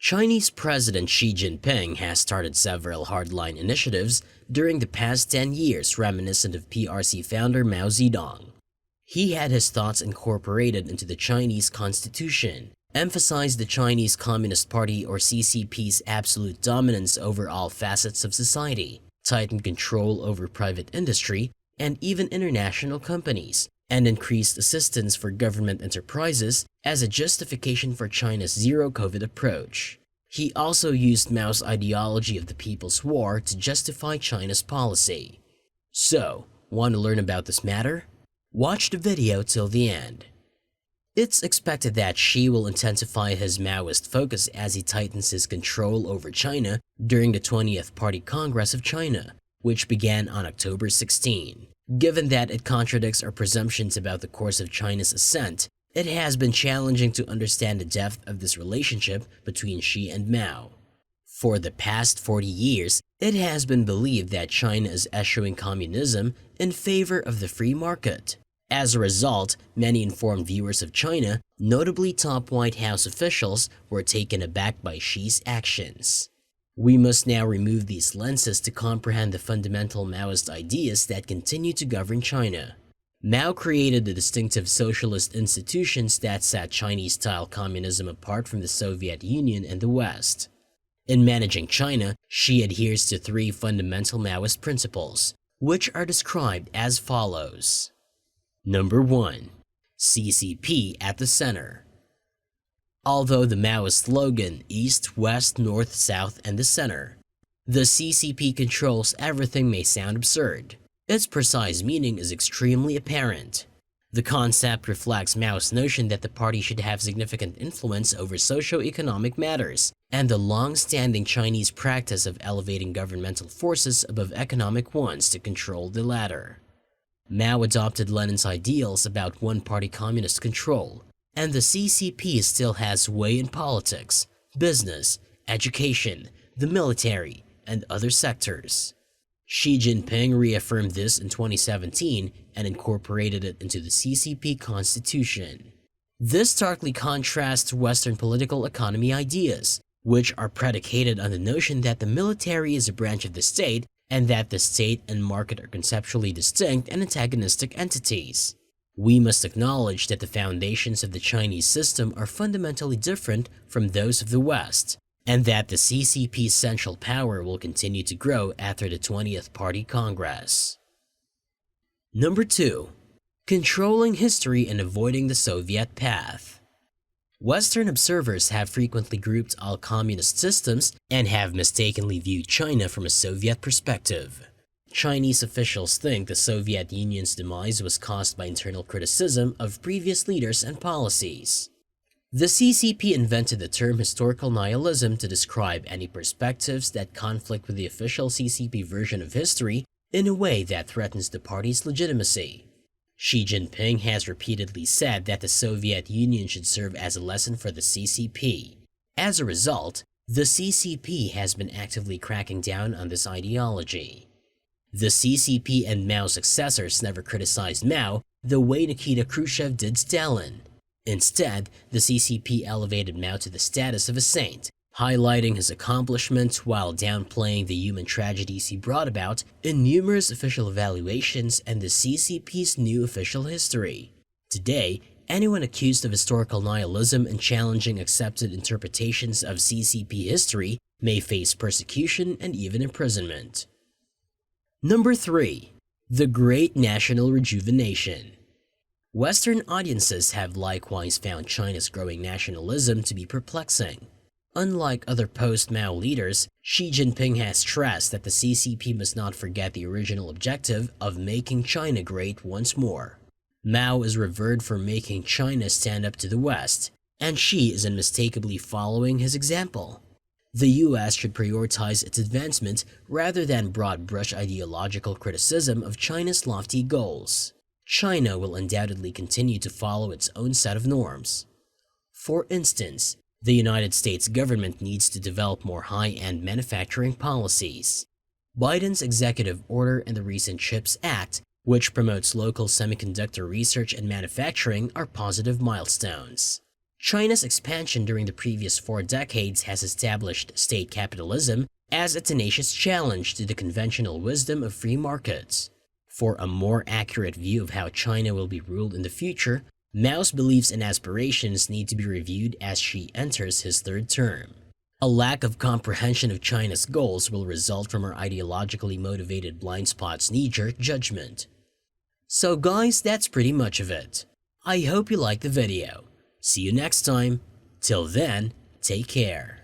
Chinese President Xi Jinping has started several hardline initiatives during the past 10 years reminiscent of PRC founder Mao Zedong. He had his thoughts incorporated into the Chinese constitution, emphasized the Chinese Communist Party or CCP's absolute dominance over all facets of society, tightened control over private industry and even international companies, and increased assistance for government enterprises as a justification for China's zero-COVID approach. He also used Mao's ideology of the People's War to justify China's policy. So, want to learn about this matter? Watch the video till the end. It's expected that Xi will intensify his Maoist focus as he tightens his control over China during the 20th Party Congress of China, which began on October 16. Given that it contradicts our presumptions about the course of China's ascent, it has been challenging to understand the depth of this relationship between Xi and Mao. For the past 40 years, it has been believed that China is eschewing communism in favor of the free market. As a result, many informed viewers of China, notably top White House officials, were taken aback by Xi's actions. We must now remove these lenses to comprehend the fundamental Maoist ideas that continue to govern China. Mao created the distinctive socialist institutions that set Chinese-style communism apart from the Soviet Union and the West. In managing China, Xi adheres to three fundamental Maoist principles, which are described as follows. Number 1. CCP at the center. Although the Maoist slogan East, West, North, South, and the Center, the CCP controls everything may sound absurd. Its precise meaning is extremely apparent. The concept reflects Mao's notion that the party should have significant influence over socio-economic matters and the long-standing Chinese practice of elevating governmental forces above economic ones to control the latter. Mao adopted Lenin's ideals about one-party communist control, and the CCP still has sway in politics, business, education, the military, and other sectors. Xi Jinping reaffirmed this in 2017 and incorporated it into the CCP constitution. This starkly contrasts Western political economy ideas, which are predicated on the notion that the military is a branch of the state and that the state and market are conceptually distinct and antagonistic entities. We must acknowledge that the foundations of the Chinese system are fundamentally different from those of the West, and that the CCP's central power will continue to grow after the 20th Party Congress. Number 2. Controlling history and avoiding the Soviet path. Western observers have frequently grouped all communist systems and have mistakenly viewed China from a Soviet perspective. Chinese officials think the Soviet Union's demise was caused by internal criticism of previous leaders and policies. The CCP invented the term historical nihilism to describe any perspectives that conflict with the official CCP version of history in a way that threatens the party's legitimacy. Xi Jinping has repeatedly said that the Soviet Union should serve as a lesson for the CCP. As a result, the CCP has been actively cracking down on this ideology. The CCP and Mao's successors never criticized Mao the way Nikita Khrushchev did Stalin. Instead, the CCP elevated Mao to the status of a saint, highlighting his accomplishments while downplaying the human tragedies he brought about in numerous official evaluations and the CCP's new official history. Today, anyone accused of historical nihilism and challenging accepted interpretations of CCP history may face persecution and even imprisonment. Number 3. The Great National Rejuvenation. Western audiences have likewise found China's growing nationalism to be perplexing. Unlike other post-Mao leaders, Xi Jinping has stressed that the CCP must not forget the original objective of making China great once more. Mao is revered for making China stand up to the West, and Xi is unmistakably following his example. The US should prioritize its advancement rather than broad-brush ideological criticism of China's lofty goals. China will undoubtedly continue to follow its own set of norms. For instance, the United States government needs to develop more high-end manufacturing policies. Biden's executive order and the recent CHIPS Act, which promotes local semiconductor research and manufacturing, are positive milestones. China's expansion during the previous 4 decades has established state capitalism as a tenacious challenge to the conventional wisdom of free markets. For a more accurate view of how China will be ruled in the future, Mao's beliefs and aspirations need to be reviewed as she enters his third term. A lack of comprehension of China's goals will result from her ideologically motivated blind spot's knee-jerk judgment. So guys, that's pretty much of it. I hope you liked the video. See you next time. Till then, take care.